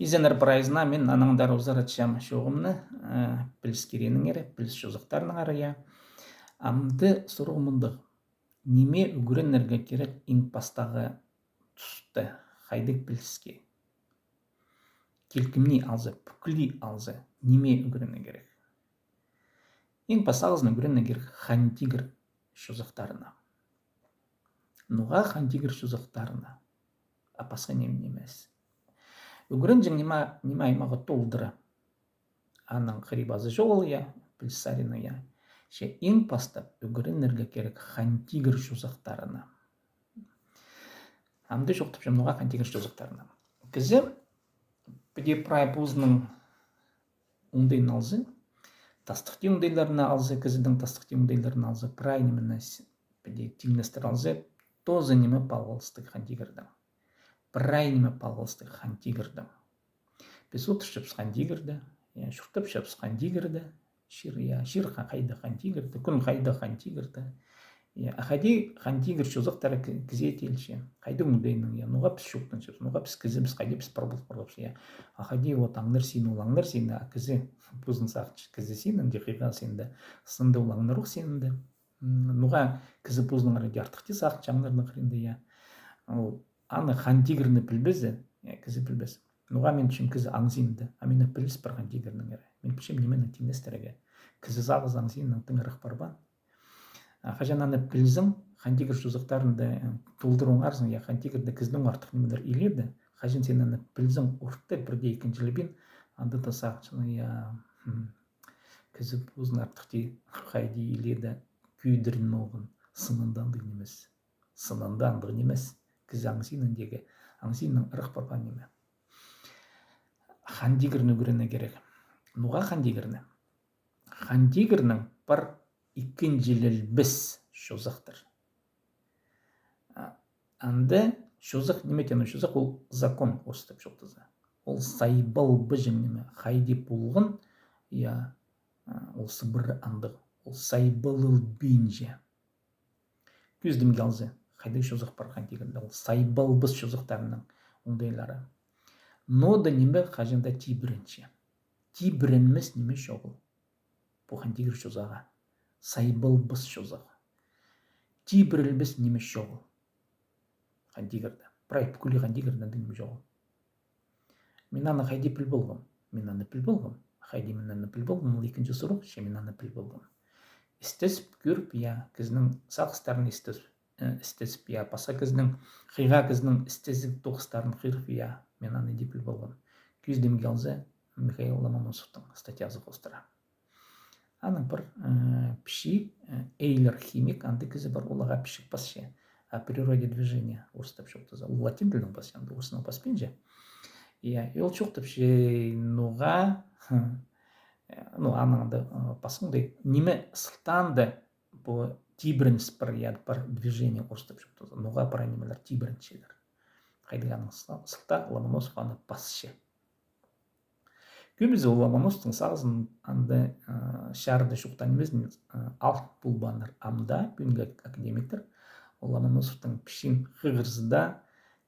Изенер прайзна мен анаңдар узаратшам шоғымны піліс керенің әрі, піліс жозықтарының арыя. Амды сұруғымындық. Неме үгіренерге керек инпастағы тұсты қайдық піліске. Келкімні алзы, бүкілі алзы, неме үгірене керек. Инпастағызын үгірене керек хантигір жозықтарына. Нуға хантигір жозықтарына. Апасқа немес. Үгірен жың нема аймағы толдыры. Аның қырибазы жоғыл я, пілсарина я. Ше ең пастап үгіренерге керек хантигір жозықтарына. Амды жоқтып жымнуға хантигір жозықтарына. Кізі біде прай пұзының ұңдайын алзы, тастықты ұңдайларына алзы, кізідің тастықты ұңдайларына алзы, прай немені біде тимнестер алзы, тозы немі палғылыстық хантигірдің. Прай немі палғылыстық хантигірдің. Біз отыршып хантигірді, шұртып шапс хантигірді, шир қайды хантигірді, күн қайды хантигірді. Ахади хантигір шозықтары кізетелші, қайды ұңдайының, нұға піс шоқтын шапс, нұға піс кізі, біз қайды піс парғылып. Ахади от аңныр сені, олаңныр сені, кізі бұзын сақчы кізі сенің, декиға сенді, сынды олаңныр ұқ сенді. Нұға кізі бұзының арады артықты сақчы аңнырны қырынды. Аны хантигірні пілбізі, кізі пілбіз. Нұға мен үшін кізі аңзинді, амені піліс бір хантигірнің әрі. Мен пішем немені тимнестеріге. Кізі зағыз аңзинның тыңырық барбан. Қажананы пілізің хантигір жозықтарында толдыруң арзың, хантигірді кіздің артық немелер иледі. Қажан сенені пілізің ұртты бірде екіншілі аңды да сақчыны кізі бұзын артықты қайды иледі күйдірін оғын сынындандың немес. Сынындандың немес. Кізі аңзиніндегі аңзинның ұрық барбан неме. Хантигірні үгірене керек. Нұға хантигірні? Хантигірнің бір икінжіліл біз шозықтыр. Анды шозық неметені шозық ол закон остып жоқтызы. Ол сайбал бұжың неме. Қайды болғын, ол сыбыры андық. Ол сайбалыл бейінже. Көздім келзі. Қайды шозық бар хантигірді. Ол сайбал біз шозықтарының оңдайлары. Нода неме қажында тибірінше. Тибірінмес неме шоғыл. Бұл хантигір шозаға. Сайбал біз шозаға. Тибірілбес неме шоғыл. Хантигірді. Прай бүкілі хантигірді неме жоғыл. Мен аны қайды піл болғым. Мен аны піл болғым. Қайды мен аны піл болғым. Ол екінші сұрақ, ше мен аны піл болғым. Істесіп көріп, кізінің сақыстарын істесіп, паса кізінің қиға кізінің істесіп тоқыстарын қырып, мен аны де піл болғым. Көздем келзі Михаил Ломоносовтың статьязы қостыра. Аның бір піші Эйлер химик, анды кізі бір олаға пішік басшы. О природе движения орыстап шоқтызы. Ол латин тілінің басшы, анды орысының баспен же. Ол шоқтып ше нұға, аныңды басыңды, неме сылтанды бұл тибірінс бір движение орыстап шоқтызы. Нұға пара немелер тибіріншелер. Қайдығаның сылта Ломоносов аны басшы. Көбізі Ломоносовтың сағызын анды шарды шоқтан емесін алт бұлбаныр амда, бүгінгі академиктер, Ломоносовтың пішін қығырзыда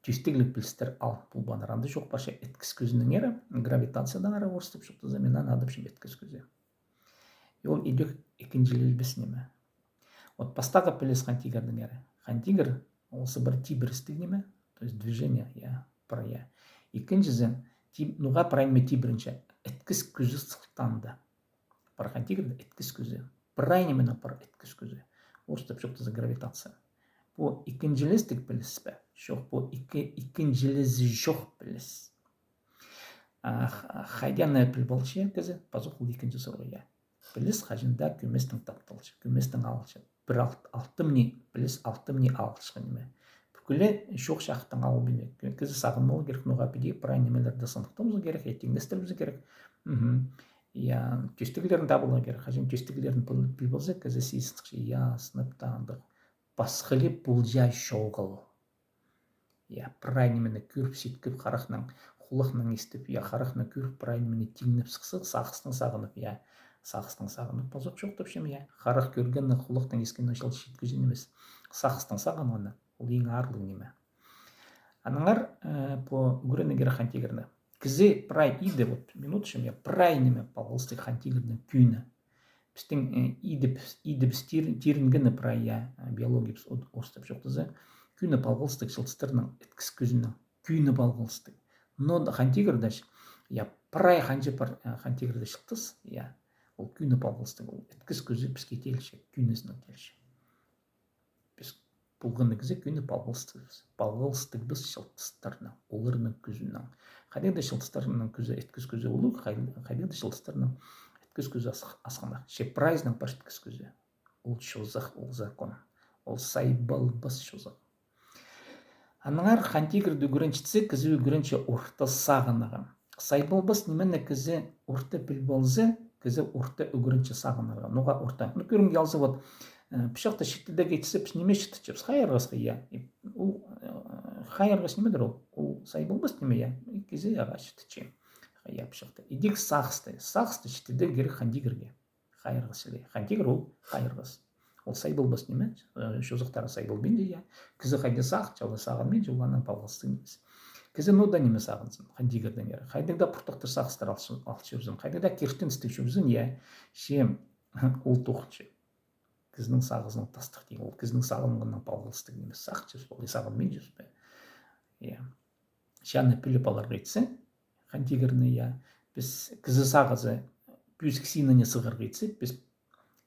түйістігілік білістер алт бұлбаныр анды жоқ башы еткіс көзінің әрі, гравитациядан әрі орыстып шоқтызы, мен анадып шым еткіс көзі. Ол едік екіншілі білбес неме. Вот пастағы пілес хантигірдің әрі. Хантигір олсы бір тибірістік неме, то есть движение, прая. Екіншізі, нұға прайнме тибірінші, еткіс көзі сықтанды. Бар хантигірді еткіс көзі. Прайнемені бар еткіс көзі. Орыстып шоқтызы гравитация. Бұл икінжілістік біліс бі? Жоқ, бұл икінжілізі жоқ біліс. Қайдяны піл болшы кізі, пазық ол икінжі сұрғыя. Біліс қажында көместің таптылшы, көместің алшы. Бір алтымне біліс, алтымне алшығы неме. Бүкілі шоқ шақтың алы білі. Кізі сағынмалы керек, нұға біде прай немелерді сындықтымызы керек, еттеңдестірімізі керек. Төстігілерін табылы керек, қажын төстігілерін піл болсы, кізі сейістікші, сыныптандық. Басқылы бұл жай шоғыл. Прай немені көріп сөйткіп, қарақның құлықның естіп, қарақның көріп, прай немені теңініп сықсық, сақыстың сағынып, сақыстың сағынып, позық жоқтып шем, қарақ көргенні құлықтың ескен ашыл шеткізен емес, сақыстың сағынғаны, ол ең арлы неме. Аныңар, бұл үгірені кері хантигірні. Кізе прай иде, вот минутшым я прай неме палғылсты хантигірдің күйіні. Біздің иді біз тирінгіні прай я биология біз остап жоқтызы. Күйіні палғылстық жылтыстырның еткіс көзінің күйіні палғылстық. Но хантигірдаш, я прай ханчы пар хантигірді шықтыз, я ол күйіні палғылстық, ол еткіс көзі бізге телші, күйінесінің телші. Біз бұлғыны кізе күйіні палғылстық біз жылтыстырның, оларының көзінің. Қайдағда жылтыстырның көзі еткіс көзі олу, қайдағда жылтыстырның еткіс көзі асқанақ. Ше прайзның паш еткіс көзі. Ол шозақ, ол закон. Ол сайбал бас шозақ. Аныңар хантигірді үгірінчіці кізі үгірінчі орта сағынаған. Сайбал бас немені кізі орта білбалзы, кізі орта үгірінчі сағынаған. Ноға орта. Ну, көрім ялзы вот пішақта шеттіде кетісі піш неме шетті чепс. Хайырғасқа я. Хайырғас немедір ол? Ол сайбал бас неме я. Кізі яға шетті чем. Я пішақта. Идек сағысты. Сағысты шеттіде кері хантигірге. Хайырғас еле. Хантигір ол хайырғас. Ол сайбал бас неме, шозықтары сайбал бен де я. Кізі қайды сақ, жалы сағын мен жолғаннан палғыстың емес. Кізі нода неме сағынсын, хантигірдің ері. Қайдыңда пұртықтыр сағыстар алшы өзін. Қайдыңда керштен істік өзін, я. Шем ол тоқыншы. Кізінің сағызының тастық дейін. Ол кізінің сағынғаннан палғыстың емес. Сақ жөз бол, сағын мен жөз бе. Шаны піліп алар қайтсы, хантигірні, я. Біз кізі сағызы пүйіскісініне сығыр қайтсы, біз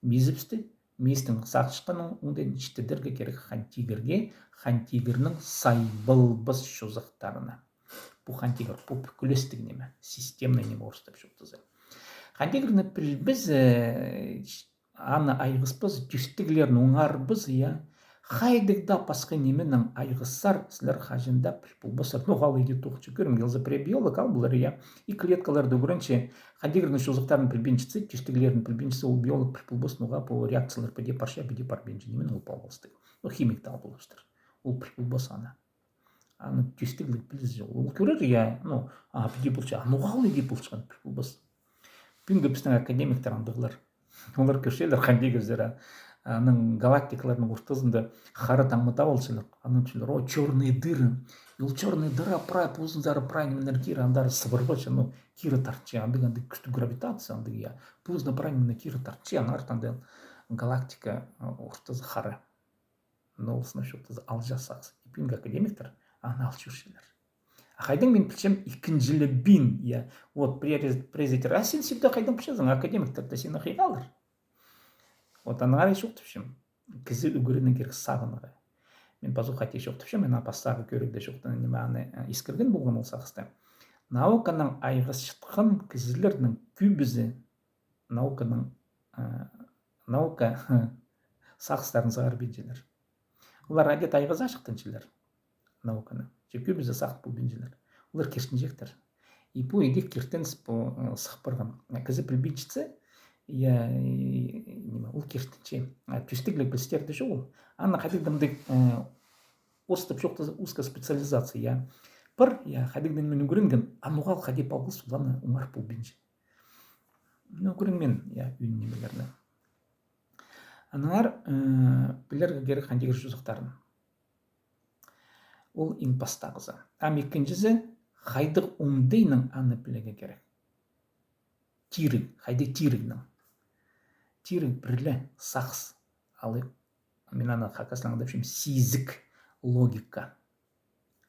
мезіпсті. Местің сақ шыққанын оңден іштедерге керек хантигірнің сайбылбыз шозақтарына. Бұл хантигір, бұл пүкілестік неме, системный неме орыстап жоқтызы. Хантигірні біз аны айғыспыз, түстігілерін оңарбыз, я. Хайдығда пасқы неменің айғысар, сілер қажында пүлбасар. Ну, ғалы еді тоқчы көрім, елзі пребиолог, ал бұлар, я. И клеткаларды көрінше, хантигірдің шозықтарын пүлбеншісі, түстігілерін пүлбеншісі, ол биолог пүлбас, нұға бұл реакциялар пәде парша, бәде парбенші, немен ол палғылсты. Ну, химикті ал болыштыр. Ол пүлбас аны. Аны түстігілік білізі. Ол көрер, я, ну, пәде бұлшы, ну, ғалы еді бұлшыған пүлбас. Бүгінгі біздің академиктер андығылар. Олар көршелер хантигірдері. Аның галактикаларының ортасында қары таңмыта болсылық. Аның түлер, о, черные дыры. Ол черные дыра прай, пузындары прай, немендер кері, андары сыбырбачы, ну, кері тартчы. Андық анды күшті гравитация, андық я. Пузына прай, немендер кері тартчы, аңар таңды галактика ортасы қары. Но олсына шоқтазы алжасағыз. Епінгі академиктер, аны алчушылар. Қайдың мен пілчем икінжілі бин, я. Вот, презитер, а сен септі қайдың пілчезің, академиктерді сені қиғалыр. Вот анағар еш оқтыпшым. Кізі үгірінің керек сағыныға. Мен базу қате еш оқтыпшым, мен апастағы көрігді жоқтың неме аны ескірген болған ол сағысты. Науканың айғыз шытқын кізілердің күбізі наука сағыстарын сағар бенжелер. Олар әдет айғыз ашықтыншылар науканы. Күбізі сағып бұл бенжелер. Олар керштін жектір. И бұл едек кертенс бұл сықпырған. Кізі білбейшісі я ол керштінше түстіглік білстерді жоғыл. Аны қадегдімдік остып жоқты узка специализация, я. Бір, я, қадегден мен үгірінген, ануғал қадеп алғы сұланы ұмар бұл бенжі. Мен үгірінмен, я, үйін немелерді. Аныңар білерге керек қандегір жүзіқтарын. Ол импастағызы. Ам екіншізі қайдық оңдейнің аны білеге керек. Тирік, қайды тирігнің. Тирік бірлі сақс. Алы, мен аны қақасылаңды бішім, сезік логика.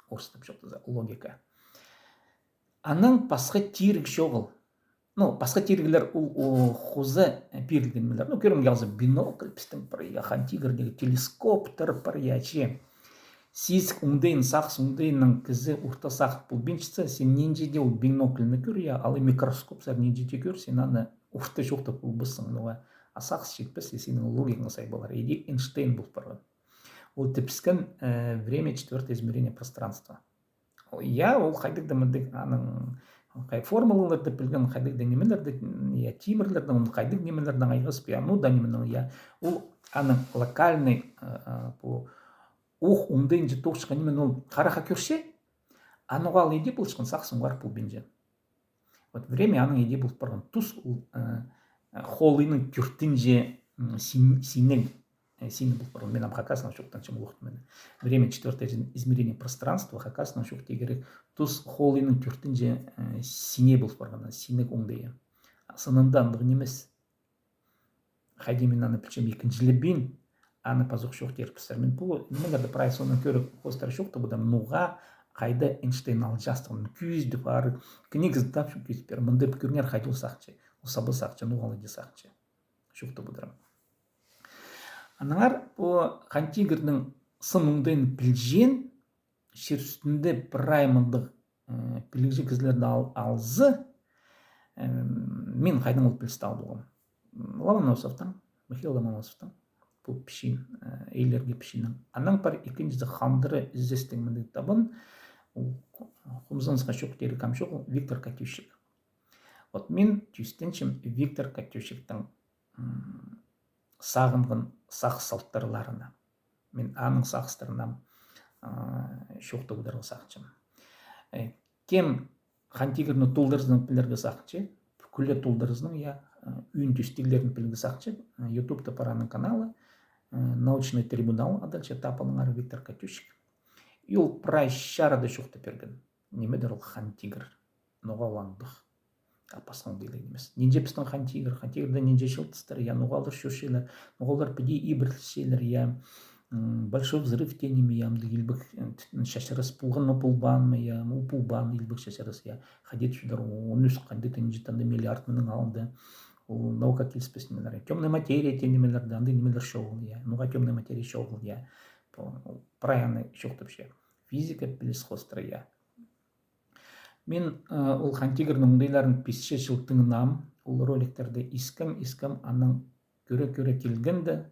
Орыстап жоқтызы, логика. Аның пасқы тирік жоғыл. Ну, пасқы тирігілер ол қозы берілгенмелер. Ну, көрім ялзы бинокль, пістің пария, хантигірдегі телескоптар пария, че. Сезік ұңдайын, сақс ұңдайының кізі ұрта сақып бұл беншісі, сен ненжеде ол бинокліні көр, я, алы микроскопсар ненжеде көр, сен аны ұрта жоқты бұл бұсың, нұға. Асақс жетпес, сенің логикаңа сай болар. Еде Эйнштейн бұл парған. Ол тіпскен время четвертое измерение пространства. Я, ол қайдық дәміндік, аның формулаларды білген қайдық дәнемелерді, я, тимірлердің, қайдық немелердің айғыз пе, ну да неменің, я, ол аның локальный, оқ ұңдайын жет тоқшыға немен ол қараға көрсе, ануғал еде бұл шықын сақсын ғар бұл бенжен. Вот время аның еде бұл парған. Тұс ол холының түрттін же синен. синий был порон. Мен хакасна шуктан чем лухт мен. Время четвертое измерение пространства хакасна шукте керек. Тус холлинин түртінже сине был порон. Синек оңдайы. Сынындан дығынемес. Хайди мен аны пілчем екіншілебін. Аны пазуқ шуқ терпістер. Мен бұл немелерді прайсоны көріп қостар шуқты бұдам нуға қайда Эйнштейн ал жастығын күйізді бары. Книгізді тап шуқ күйіз бер. Мұнды пікірнер қайды ұсақчы. Ұсабы сақчы, нуғалы де сақчы. Шуқты бұдырым. Анаңар бұл қантигірдің сыныңдың білжен шер үстінде бір аймындық білгізі кізлерді алзы мен қайдың ол білісті алдығым. Ломоносовтан, Михаил Ломоносовтан бұл пішін, ейлерге пішіннің. Анан бар екіншісі қандыры іздестің мінді табын, құмзынысқа шоқ дері камшоқ Виктор Катющик. Вот мен түйістеншім Виктор Катющиктің сағынғын сақ салттарларына. Мен аның сақыстарынан шоқты бұдырғы сақчым. Кем қантигірні тұлдырызның пілергі сақчы, күлі тұлдырызның үйін түстігілерін пілгі сақчы. Ютубта параның каналы, научный трибунал, адальча тапалыңар Виктор Катющик. И ол прай шарады шоқты перген. Немедер ол қантигір, ноғаландық. Апасың дейлі емес. Ненже пістің қантигірді ненже шылтыстыр, ноғалыр шөшелер, ноғалар піде ибірлшелер, большой взрыв тенеме, елбік шашырыс пулғын пулбан, пулбан, елбік шашырыс, хадет шудар, он үс қанды тенже танды миллиард мінің алды. Ол наука келіспесінелер. Темная материя тенемелерді, анды немелер шоғыл, нуға темная материя шоғыл, праяны шоқтыпше. Физика біліс қостыры, Мен ол қантигірінің ұндайларын 5 жылтыңынам, ол роликтерді искім аның көре келгенді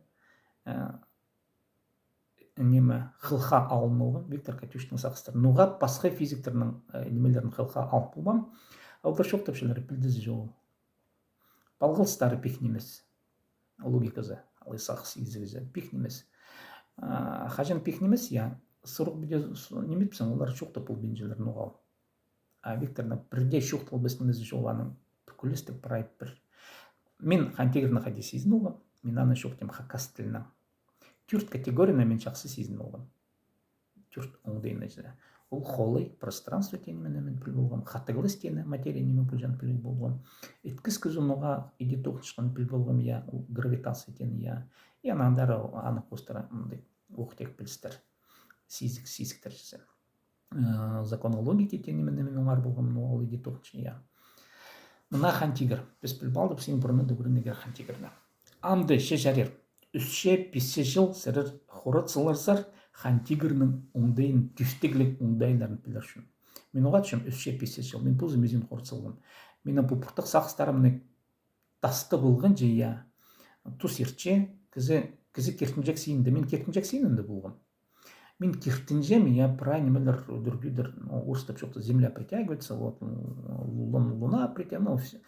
неме қылға алынуға Виктор Катющиктің сақыстары. Нуға басқа физиктерінің немелерін қылға алып болмам. Алдар шоқтыпшылары білдізі жоғы. Балғылыстары пекнемес. Логиказы, алы сақсы езігізі пекнемес. Қажын пекнемес, сұрық біде немепсің, олар шоқтып бұл бенжелер нуғал. Викторна бірде шоқтыл бәсінімізі жоланың бүкілістік прайып бір. Мен қантигірні қайде сезін олғым, мен аны шоқтем хакас тілінің. Түрт категорияна мен жақсы сезін олғым. Түрт оңдайына жа. Ол холый, пространство тенімені мен піл болғым, қатығылыс тені, материя немен піл жан піл болғым. Еткіз күзін оға еде тоқышқан піл болғым, гравитация тені, анандары аны қостыра оқытек пілістер, сезіктер жесе. Законы логики тенемен оңар болғым, ол еде тоқышын, Мына қантигір, біз піл балдып, сен бұрыны дүгірінегер қантигірні. Амды ше жарер, үсше 5 жыл сірір хорат сыларсар, қантигірінің оңдайын, түстігілік оңдайындарын пілер үшін. Мен оға түшім үсше 5 жыл, мен бұзы мезін хорат сылғым. Мен бұл пұртық сақыстарымны тасты болғын же, тұс ертше, кізі кертінжек сейінді, мен кертінжек сейінді болғым. Мен кертінжем, прай немелер дүргүйдір, орыстап жоқты, земля притягивается, луна притягивается,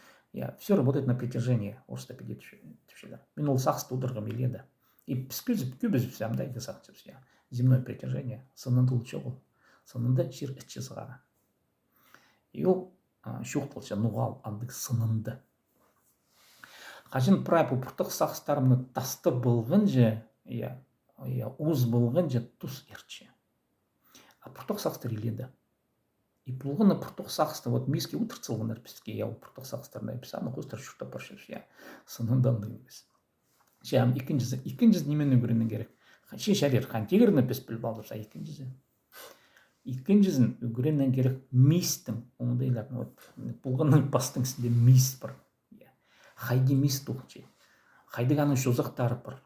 все работает на притяжение, орыстап еде түшелер. Мен ол сақсты ұдырғым еледі. И көбізіп сәмдайды сақсып, земное притяжение, сынынды ұлчы ол, сынынды жер ішчі сығара. И ол шоқтылша нұғал андық сынынды. Қажын прай бұл пұртық сақстарымны тасты болғын же, уыз болған же тұс ерче. А пұртық сақстар еледі. И бұлғыны пұртық сақсты, миске ұтырцылғынар пістке, пұртық сақстарына епсаны қостар шұрта паршыр, сынынданды емес. Екіншіз немен өгірінің керек. Шарер қантигіріні піс біл балдырса екіншізі. Екіншізін өгірінің керек мистің, оңдайларын, бұлғының бастың сінде мист бар. Қайды мист ұқчы. Қайдығаны жозақтары бар.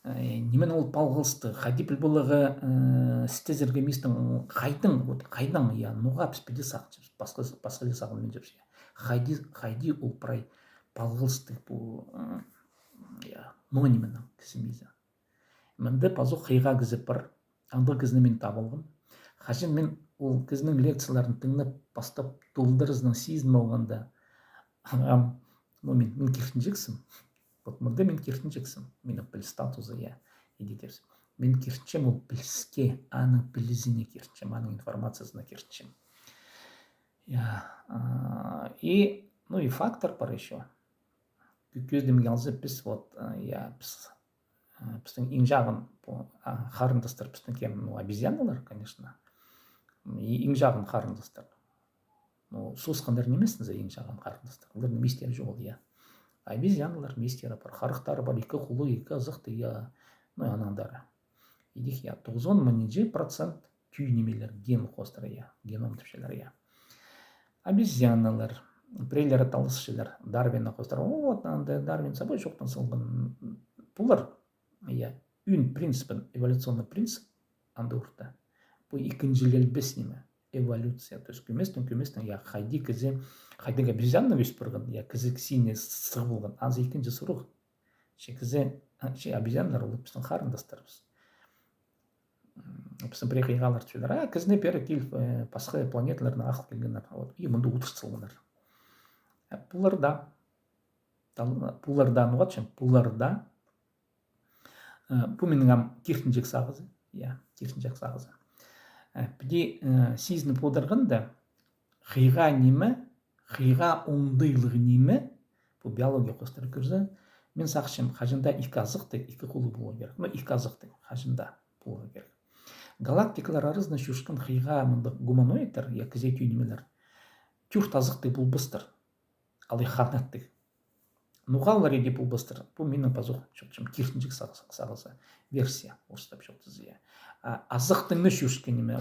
Немен ол балғылысты, қайды біл болығы стезерге мистің қайдың, нұға піспеде сақчыз, басқалы сағылмен жепсі. Қайды ол прай балғылысты бұл, нұға неменің кісімейзі. Мінді пазу қиға кізіп бар, аңды кізіні мен табылғым. Қажын мен ол кізінің лекцияларын тыңнап бастап толдырызның сезін болғанда, мен кертінжексім. Мұнда мен кертінжексім. Мен піл статузы, едетерсім. Мен кертінчем ол пілске, аның пілізіне кертінчем, аның информациясына кертінчем. И фактор бар еще. көздемге алса біз вот я біздің ең жағын қарындастар біздің кем обезьяналар, конечно, ең жағын қарындастар. Суысқандар немесін ең жағын қарындастар. Олардың мистері жоқ ол, я. Обезьяналар мистері бар, қарықтары бар, екі құлы, екі азықты, я, анандары. Идих, я, 90% түй немелер, ген қостыры, я, геном түпшелер, я. Обезьяналар, бірейлері талысшылар, Дарвинна қостыры, вот, Дарвин собой жоқтан салған. Бұлар, я, үн принципін, эволюционный принцип, андурда. Бұл икінжілел бес неме, эволюция. То есть көместен, я, қайды кізе, қайдың обезьянны өс бұрған, я, кізе кісіне сығы болған, аз икінжі сұруғы. Кізе, обезьянлар олып біздің қарындастарымыз. Біздің приехалар түшелер, кізіне пері келіп, басқа планеталарына ақыл келгендер, и мұнды ұтырсылғындар. Бұларда, бұл менің кертінжек сағызы, я, кертінжек сағызы. Біде сезініп отырғанда, қиға немі, қиға оңдайлығы немі, бұл биология қостары көрді, мен сақшым, қажында екі азықты, екі құлы болу керек. Екі азықты қажында болу керек. Галактикалар арызына шүшкін қиға гуманоидтар, я, кізе түйнемелер, түрт азықты бұл бұстыр, ал қанатты. Нұғалар еде бұл бұстыр, бұл менің пазуқ шөпшім, кертінжік сағызы версия, орыстап шөптізі. Азықтыңны шүшкенеме,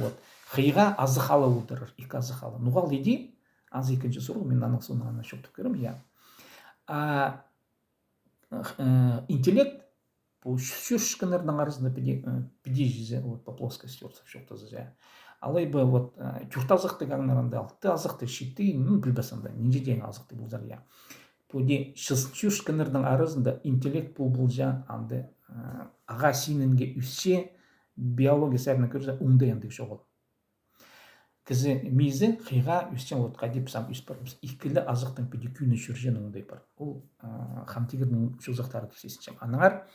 қиға азықалы отырыр, екі азықалы. Нұғал еде, аз екінші сұрғы, мен аның соңына шөптіп көрім, я. Интеллект, бұл шүшкінердің арызында піде жезе, по плоскости орыстап шөптізі. Алай бы, түрт азықты қаңнарында, алты азықты шетті, білбәсінде, ненже дейін азықты бұлдар, я. Бұде шүшкінердің арызында интеллект бұл жа, анды аға сенінге үссе, биология сәріні көрді, ұңды ендік жоғыл. Кізі мезі қиға үстен қайдеп сам үст бар. Икілі азықтың піде күйіне жүржен ұңдай бар. Ол қамтегірдің шөзақтары түсесіншем. Аныңар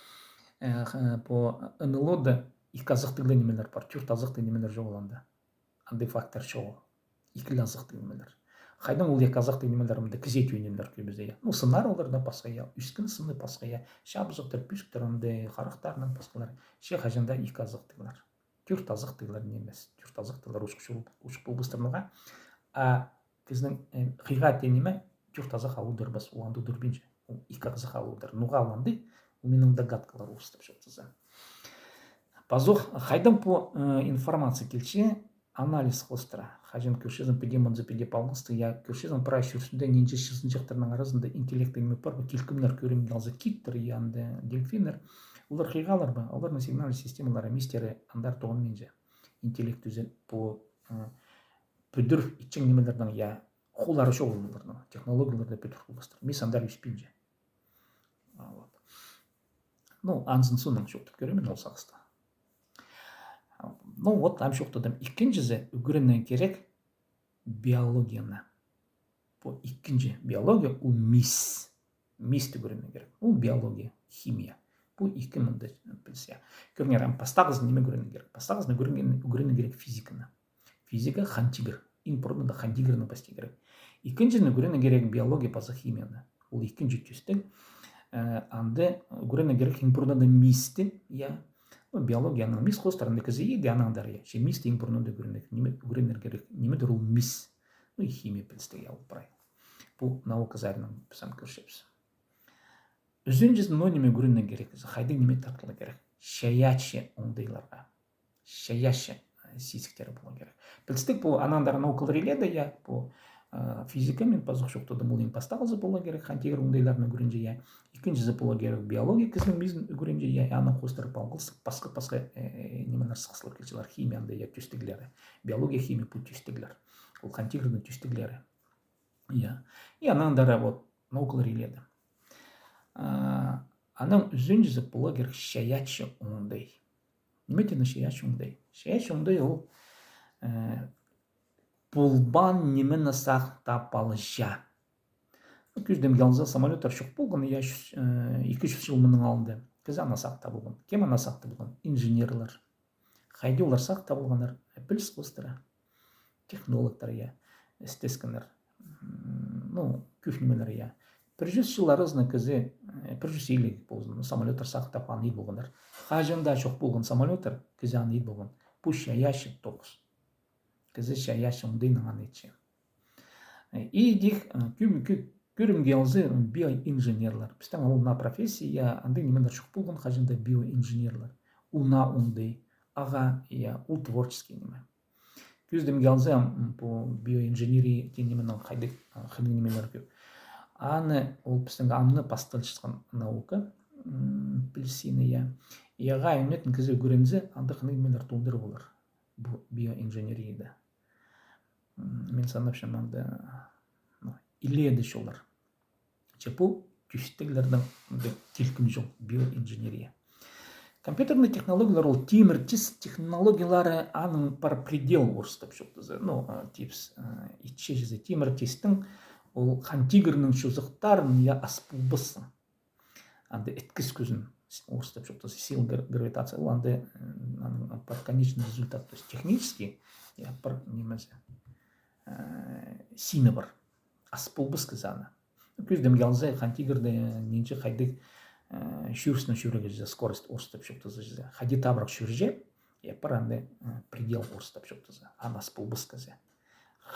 НЛО-да екі азықтығылы немелер бар. Түрт азықты немелер жоғыланды. Андай фактор жоғыл. Икілі азықты немелер. Қайдан ол екі азықты немелерімді кізе түйінемдер көбізде. Сынар оларда басқая, үскін сыны басқая, шабызықтыр, пүшіктірімді, қарықтарының басқалар. Қажында екі азықтығылар. Түрт азықтығылар немес. Түрт азықтығылар ұшық бұл бұстырмыға. Кіздің қиға тенеме түрт азық алудыр бас, оланды дүрбенже. Екі азық алудыр. Нұға аланды, менің дағаткалар ұстап шоқтызы. Пазуқ, қайдан бұл информация келші, анализ қостыра. Қажын көршезін педемонзы педеп алғысты, я көршезін прай шүрсінде ненже шызынжақтарының арасында интеллекті емеп бар, келкімлер көрімді алзы киттір, янды дельфинер. Олар қиғалар ба, олардың сигнал системалары мистері андар тоғын менже. Интеллект үзен бұл бүдір итчен немелердің, я, қолары шоғыл олардың, технологияларды бүдір қолбастыр. Мес андар үспенже. Анзын соның шоқтып көремін ол сағысты. Там шоқтадым. Икінжізі үгірінен керек биологияны. Бұл икінжі биология, ол мис. Мисті үгірінен керек. Ол биология, химия. Бұл екі мұнды білсе. Көріңер, пастағыз неме үгірінен керек. Пастағыз үгірінен керек физиканы. Физика хантигір. Инпұрдында хантигірінің пасте керек. Икінжіні үгірінен керек биология пазы химияны. Ол икінжі түстің. Анды үгірінен керек инпұрдында мисті, я, биологияның мис қостарында кізі еді анаңдар, я. Мис дейін бұрынында үгірінер керек. Неме дұрыл мис. Химия білістіге алып бұрай. Бұл наука зарының бізім көршепсі. Үзін жезін неме үгірінен керек. Қайды неме тартылы керек. Шаячы оңдайларға. Шаячы сесіктері болу керек. Білістік бұл анаңдар наукалар еледі, я, бұл физика мен пазық шоқтады бұл ең пастағызы болу керек. Хантегір оңдайларын үгірінже, я. Екіншізі болу керек биология кізінің мезін үгірінже, я, аны қостырып алғылсық, басқа немелер сықсылып келшілер. Химияны, я, түстігілері. Биология, химия бұл түстігілер. Ол хантегірдің түстігілері. Я. И анаңдары наукалар еледі. Аның үзін жүзі болу керек шаячы оңдай. Неметені шаячы оңдай? Шаячы оңдай ол бұлбан немені сақтапалы жа. Күздем ялза самолеттар шық болған, я 200 жыл мұның алынды. Кіз ана сақта болған. Кем ана сақта болған? Инженерлер. Қайды олар сақта болғандар? Біліс қостыра. Технологтар, я. Істескінер. Күфнемелер, я. жүз жыллары ызны кізе жүз елік болсын самолеттар сақтап аны болғандар. Хажында шоқ болған самолеттар кізе аны болған. Бұл шаяшы тоқыз. Кізе шаяшы ұндайның аны етші. И дих көрім келзі биоинженерлер. Біздің олна профессия андай немендер шоқ болған хажында биоинженерлер. Уна ұндай, аға, ол творческий неме. Көздім келзі бұл биоинженерия тенеменің қайдық қайдық немелер көп. Аны ол біздің амны пастылшысқан наука білсіне. Яға үнетін кізі көрінзі андық немелер туындыры болар. Бұл биоинженерияда. Мен санап шаманды иледі шолар. Бұл күштігілердің келкін жол биоинженерия. Компьютерные технологиялар ол темір-тис технологиялары аның бар предел орыстап жоқтызы. Типс итшежізі темір-тистің ол қантигірінің шозықтарын я аспылбысын. Анды еткіз көзін орыстап жоқтызы. Сил гравитация. Ол анды бар конечный результат. То есть технически бар немезі сині бар. Аспылбыс кізаны. Көздем келзі қантигірді ненші қайдық шүрісінің шүрігі скорость орыстап жоқтызы. Хади табырақ шүрже, бар анды предел орыстап жоқтызы. Аны аспылбыс кізі.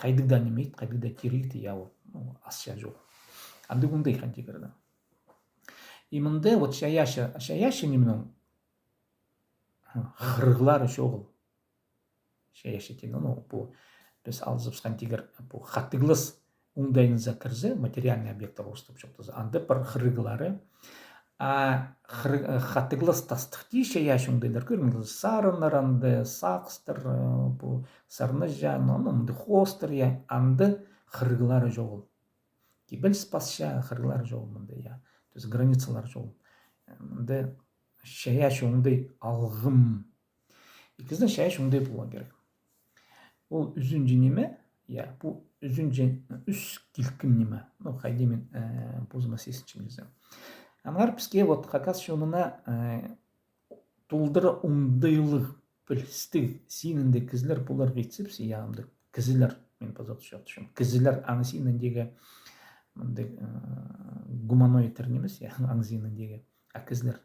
Қайдықда немейді, қайдықда керейді, асша жоқ. Анды күндай қантигірді. Имінде вот шаяшы немінің қырғылары жоғыл. Шаяшы тені, бұл біз алзып қантигір қаттығылыс ұндайыныза кірзі, материальный объекттар орыстап жоқтызы. Анды бір қырғылары қаттығылыс тастықты шаяшы ұндайлар көрмеңіз. Сарынар анды, сақстыр, сарны жан, онымды хостыр, анды қырғылары жоғыл. Кебіл спасша қырғылары жоғыл мұнды, то есть границалар жоғыл. Мұнды шаяшы ұндай алғым. Екіздің шаяшы ұндай бола керек. Ол үзінжі неме? Бұл үзінжі үс келкім неме? Қайдемен бұзыма сесіншімізді. Анғар бізге қақас шонына тұлдыры ұмдайлық білістік сенінде кізілер бұлар бетсіпсі, яғымды кізілер, мен позақты жоқ түшім, кізілер аңы сеніндегі гуманоидтер немес, аңы сеніндегі кізілер.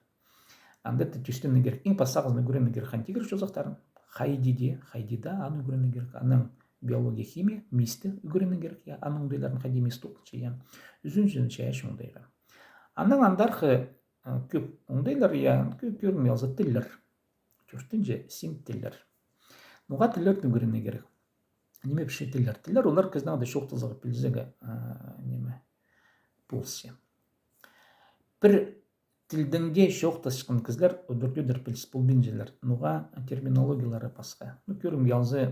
Аңды түштені керек, ең пасағызны көрені керек қантигір жозақтарын, хайдида аны көрені керек, аның биология, химия, мисті көрені керек, аның ұндайларын қайди мисті оқытшы, үзін шаяшы ұндайға. Анның андарқы көп ұндайлар, көп көрін елзі тіллер. Төртінші син тіллер. Нұға тіллерді көріне керек. Неме піші тіллер? Тіллер олар көзнағыда шоқтызығы пілзігі болсы. Бір тілдіңде шоқтасышқын кізлер өдірдер пілс болбенжелер. Нұға терминологиялары басқа. Көрім елзі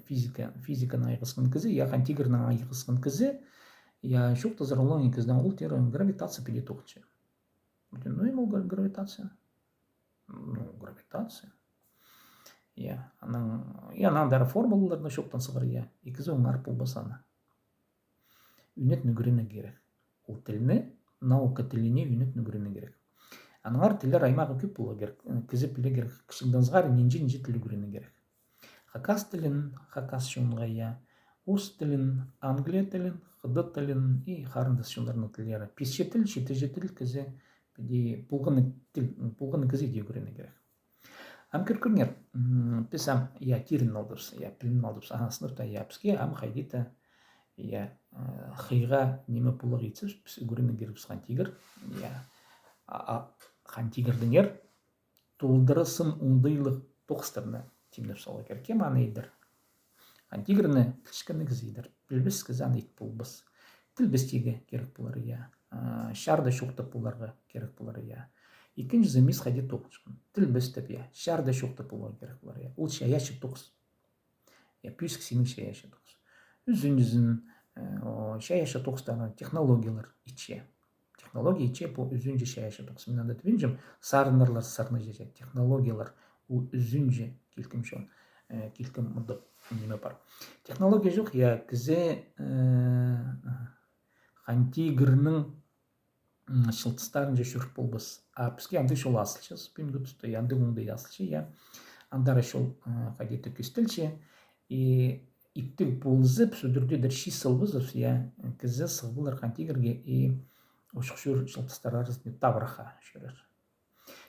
физиканың айғысқын кізі, қантигірінің айғысқын кізі, шоқтазар олан екіздің ол тері гравитация пілет оқытшы. Ему гравитация? Гравитация. Анан дәрі формулаларына шоқтан сығыр, екізі оңар болбасаны. Үнет нүгіріне керек. Ол тіліне, наука тіліне үнет нүгіріне керек. Аныңар тілер аймағы көп бола керек. Кізі піле керек. Кішіңдіңізғар ненже тілі көріне керек. Хакас тілін, хакас шоңға, Орыс тілін, Англия тілін, Қыды тілін и қарындас шоңдарының тілері. Песше тіл, шетеже тіл кізе бұлғыны кізе де көріне керек. Амкер көрінер, біз терін алдырсы, пілін алдырсы, сыныпта бізге қайдеті қиға неме бұлық етсіз, біз көріне керек біз қантигір. Қантигірдің толдырысын ұндайлық тоқыстарына темдеп сала керек. Аны едір. Қантигіріні кішкіні кізейдір. Білбіс кізан ет болбыс. Тілбістегі керек болар, шарды шоқтып боларға керек болар, Екінші зімес қайде тоқышқын. Тілбістіп, шарды шоқтып боларға керек болар, Ол шаяшы тоқыс. Пүйсік сенің шаяшы тоқыс. Үзін шаяшы тоқыстағы технологиялар итше. Технология итше бұл үзінже шаяшы тоқыс. Мен анда түбенжім, сарынарлар сарны жеше. Технологиялар ол үзінже келкім шон. Келкім мұндық неме бар. Технология жоқ, кізе қантигірінің шылтыстарын жешіріп болбыз. Бізге аңды шол асылшыз, бімді тұсты, аңды мұндай асылшы, андары шол қадеті көстілші, иптік болызып, сөдірде дірші сылбызып, кізе сылбылар қантигірге, ошқшур жылтыстар арасында табраха шүрер.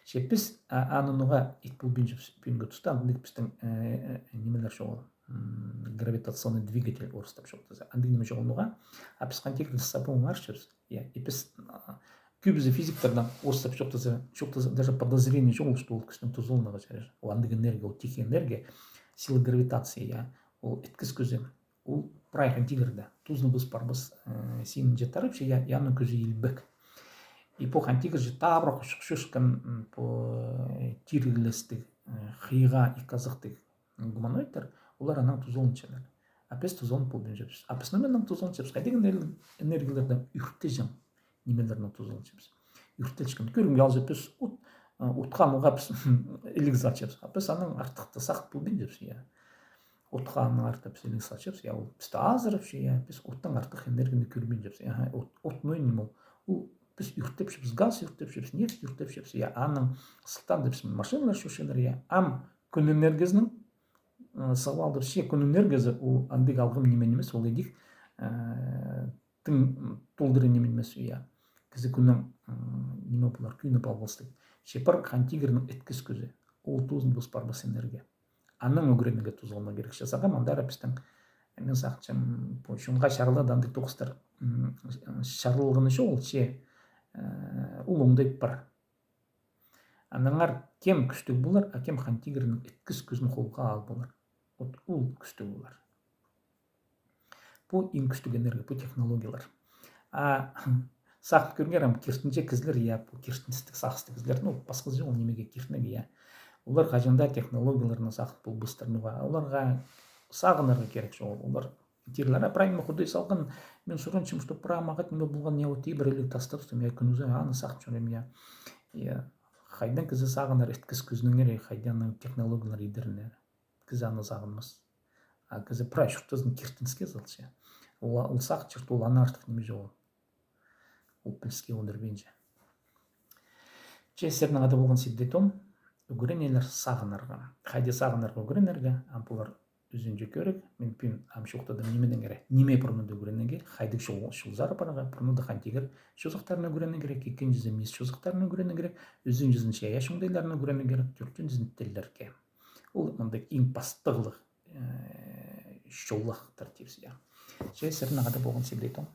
Шеппіз анынуға итпул бүйінгі тұста андық біздің немелер жоғыл гравитационный двигатель орыстап жоқтызы. Андық неме жоғылуға апысқан текілі сапуын аршырыз. Епіз күбізі физиктердан орыстап жоқтызы, даже подозрение жоғыл, что ол күштің тұзылуынаға жарыр. Ол андық энергия, ол тихий энергия, сила гравитации, ол еткіз көзі. Ол прайхан тигірді. Тұзны біз барбыз сенің жетарып, яның көзі елбік. И по хантигер же табрах шушкан по тирилестик хига и казахтик гуманоидтер олар анан тузон ченер. Апес тузон по бенжепс. Апес номенен тузон чепс. Кайдеген энергиялардан үртежем немелерден тузон чепс. Үртелчкен көрүм ялжепс утка мугапс эликза чепс. Апес анан артыкты сакт по бенжепс я. Утханын артып эликза чепс я. Писта азырып я. Пис уттан артык энергияны көрүм чепс. Я ут нойнмо. Біз үртепшіпіз, газ үртепшіпіз, нефть үртепшіпіз, аның сылтан депсін машиналар шөшелер, ам күн энергиясының сағалды күн энергиясы ол андық алғым немен емес, ол едік тың толдыры немен емес, кізі күннің неме бұлар, күйіні балғылыстық. Шепар хантигерінің еткіз көзі, ол тұзын бұс барбас энергия. Анның өгіренеге тұз олма керек. Жасағам, андары біздің мен сақчым, шынға шарылады андық тоқыстар шарылығыны шоғыл, улымдайып бар. Анаңар кем күштік болар, а кем хантигерінің еткіз көзін қолға ал болар. Ол күштік болар. Бұл ең күштік энергия, бұл технологиялар. Сақып көргерім, керстінше кізлер, бұл керстіністік сақыстық кізлердің, басқа жол немеге керстінеге. Олар қажында технологияларына сақып бұл бұстырнуға. Оларға сағынарға керек жол. Олар тирлара правильно худой салган мен суранчым, что прамагат неме булган я вот ибр или тастырстым я күнүзө аны сакып жүрөм я хайдан кызы сагынар эткиз күзнүңөр хайдан технологиялар идерне кыз аны сагынмас а кызы прашуктузун киртинске залчы ол сак чырт ол аны артык неме жок ол пилске ондырбенже чесернин аты болгон сибдетон үгүренелер сагынарга хайде сагынарга үгүренерге ампулар үзүнжө көрөк мен пин амшуктадым немеден керек неме пурнуду көрөнөн керек хайдык шулзар парага пурнуду хантигер шузактарына көрөнөн керек экинчиси мис шузактарына көрөнөн керек өзүн жүзүн чая шундайларына көрөнөн керек төртүн жүзүн теллерге ол мындай эң бастыгылык шоллах тартипсия же сырнагада болгон сибретон